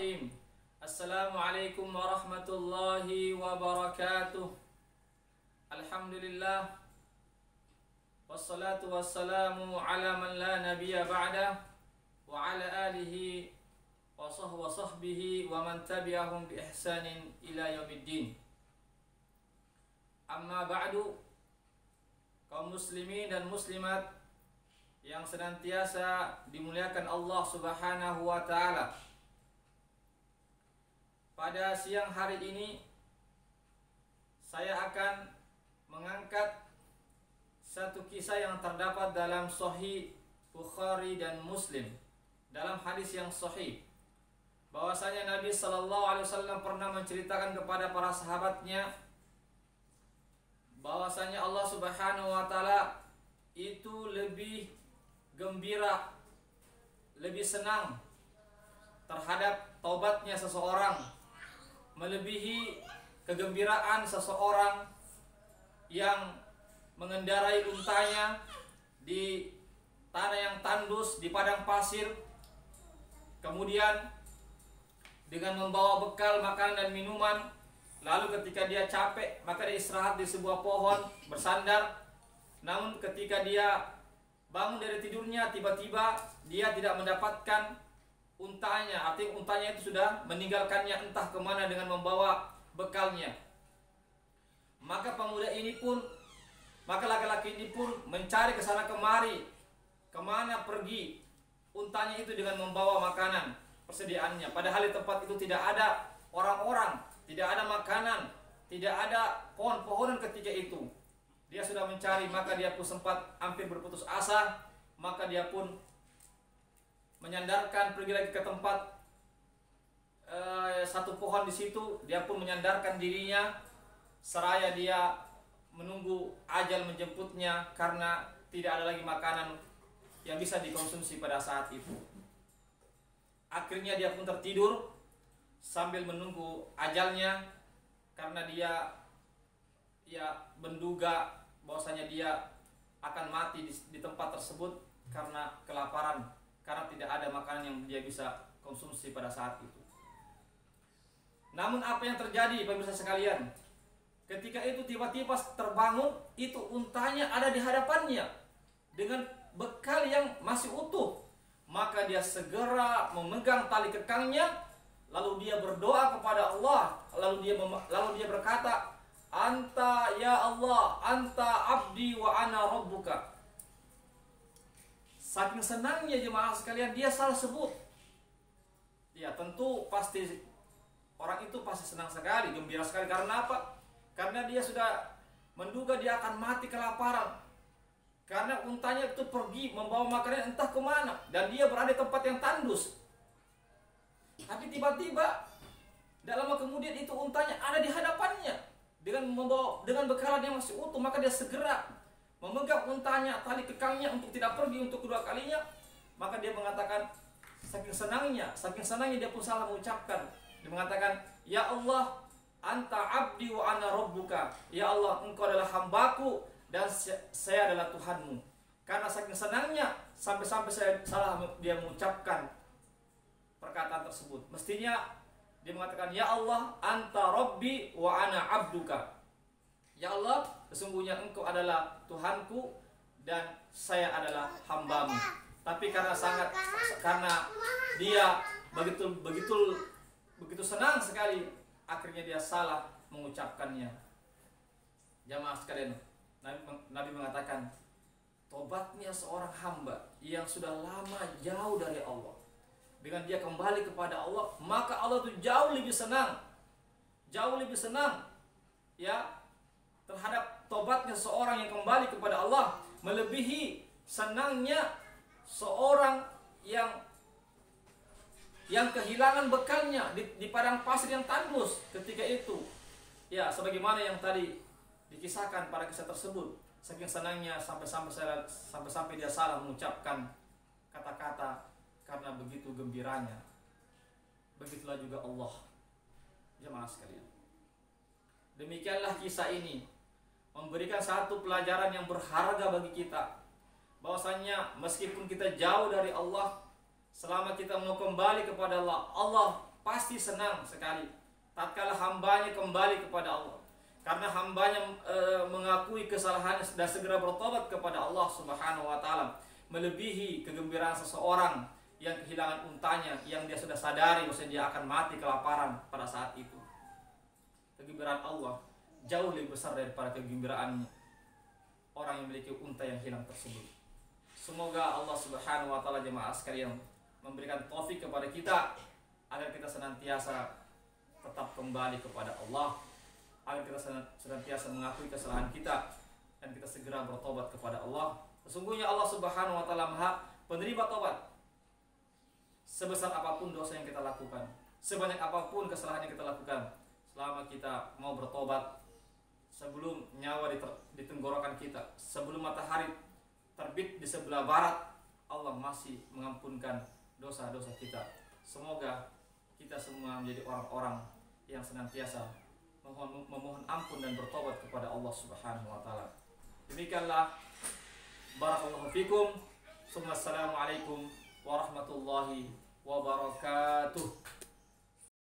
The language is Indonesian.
Bismillahirrahmanirrahim. Assalamualaikum warahmatullahi wabarakatuh. Alhamdulillah. Wassalatu wassalamu ala man la nabiyya ba'dah wa ala alihi wa sahbihi wa man tabi'ahum bi ihsanin ila yaumiddin. Amma ba'du, kaum muslimin dan muslimat yang senantiasa dimuliakan Allah Subhanahu wa taala. Pada siang hari ini saya akan mengangkat satu kisah yang terdapat dalam Sahih Bukhari dan Muslim, dalam hadis yang sahih, bahwasanya Nabi sallallahu alaihi wasallam pernah menceritakan kepada para sahabatnya bahwasanya Allah Subhanahu wa taala itu lebih gembira, lebih senang terhadap taubatnya seseorang, melebihi kegembiraan seseorang yang mengendarai untanya di tanah yang tandus, di padang pasir, kemudian dengan membawa bekal makanan dan minuman, lalu ketika dia capek maka dia istirahat di sebuah pohon bersandar. Namun ketika dia bangun dari tidurnya, tiba-tiba dia tidak mendapatkan untanya, artinya untanya itu sudah meninggalkannya entah kemana dengan membawa bekalnya. Maka laki-laki ini pun mencari ke sana kemari, kemana pergi untanya itu dengan membawa makanan persediaannya. Padahal di tempat itu tidak ada orang-orang, tidak ada makanan, tidak ada pohon-pohonan ketika itu. Dia sudah mencari, maka dia pun sempat hampir berputus asa. Maka dia pun menyandarkan, pergi lagi ke tempat satu pohon di situ. Dia pun menyandarkan dirinya seraya dia menunggu ajal menjemputnya, karena tidak ada lagi makanan yang bisa dikonsumsi pada saat itu. Akhirnya dia pun tertidur sambil menunggu ajalnya, karena dia menduga bahwasanya dia akan mati di tempat tersebut karena kelaparan, karena tidak ada makanan yang dia bisa konsumsi pada saat itu. Namun apa yang terjadi pemirsa sekalian? Ketika itu tiba-tiba terbangun, itu untanya ada di hadapannya dengan bekal yang masih utuh. Maka dia segera memegang tali kekangnya, lalu dia berdoa kepada Allah, lalu dia berkata, "Anta ya Allah, anta abdi wa ana rabbuka." Saking senangnya jemaah sekalian, dia salah sebut. Ya tentu pasti orang itu pasti senang sekali, gembira sekali. Karena apa? Karena dia sudah menduga dia akan mati kelaparan, karena untanya itu pergi membawa makanan entah kemana, dan dia berada di tempat yang tandus. Tapi tiba-tiba tidak lama kemudian itu untanya ada di hadapannya dengan bekalan yang masih utuh. Maka dia segera memegang untanya, tali kekangnya, untuk tidak pergi untuk kedua kalinya. Maka dia mengatakan, saking senangnya dia pun salah mengucapkan. Dia mengatakan, "Ya Allah, anta abdi wa ana rabbuka." Ya Allah, engkau adalah hambaku dan saya adalah Tuhanmu. Karena saking senangnya sampai-sampai saya salah dia mengucapkan perkataan tersebut. Mestinya dia mengatakan, "Ya Allah, anta rabbi wa ana abduka." Ya Allah, sesungguhnya engkau adalah Tuhanku dan saya adalah hambamu. Tapi karena dia begitu senang sekali, akhirnya dia salah mengucapkannya. Jamaah sekalian, Nabi mengatakan, tobatnya seorang hamba yang sudah lama jauh dari Allah, dengan dia kembali kepada Allah, maka Allah itu jauh lebih senang ya terhadap tobatnya seorang yang kembali kepada Allah, melebihi senangnya seorang yang kehilangan bekalnya di padang pasir yang tandus ketika itu. Ya, sebagaimana yang tadi dikisahkan pada kisah tersebut, saking senangnya sampai dia salah mengucapkan kata-kata karena begitu gembiranya. Begitulah juga Allah, jemaah sekalian. Demikianlah kisah ini memberikan satu pelajaran yang berharga bagi kita, bahwasanya meskipun kita jauh dari Allah, selama kita mau kembali kepada Allah, Allah pasti senang sekali tatkala hambanya kembali kepada Allah. Karena hambanya mengakui kesalahannya dan segera bertobat kepada Allah Subhanahu wa taala, melebihi kegembiraan seseorang yang kehilangan untanya, yang dia sudah sadari bahwa dia akan mati kelaparan pada saat itu. Kegembiraan Allah jauh lebih besar daripada kegembiraan orang yang memiliki unta yang hilang tersebut. Semoga Allah Subhanahu wa taala jemaah sekalian memberikan taufik kepada kita agar kita senantiasa tetap kembali kepada Allah, agar kita senantiasa mengakui kesalahan kita dan kita segera bertobat kepada Allah. Sesungguhnya Allah Subhanahu wa taala Maha penerima tobat. Sebesar apapun dosa yang kita lakukan, sebanyak apapun kesalahan yang kita lakukan, selama kita mau bertobat sebelum nyawa di tenggorokan kita, sebelum matahari terbit di sebelah barat, Allah masih mengampunkan dosa-dosa kita. Semoga kita semua menjadi orang-orang yang senantiasa memohon ampun dan bertobat kepada Allah Subhanahu wa taala. Demikianlah, barakallahu fikum. Assalamualaikum warahmatullahi wabarakatuh.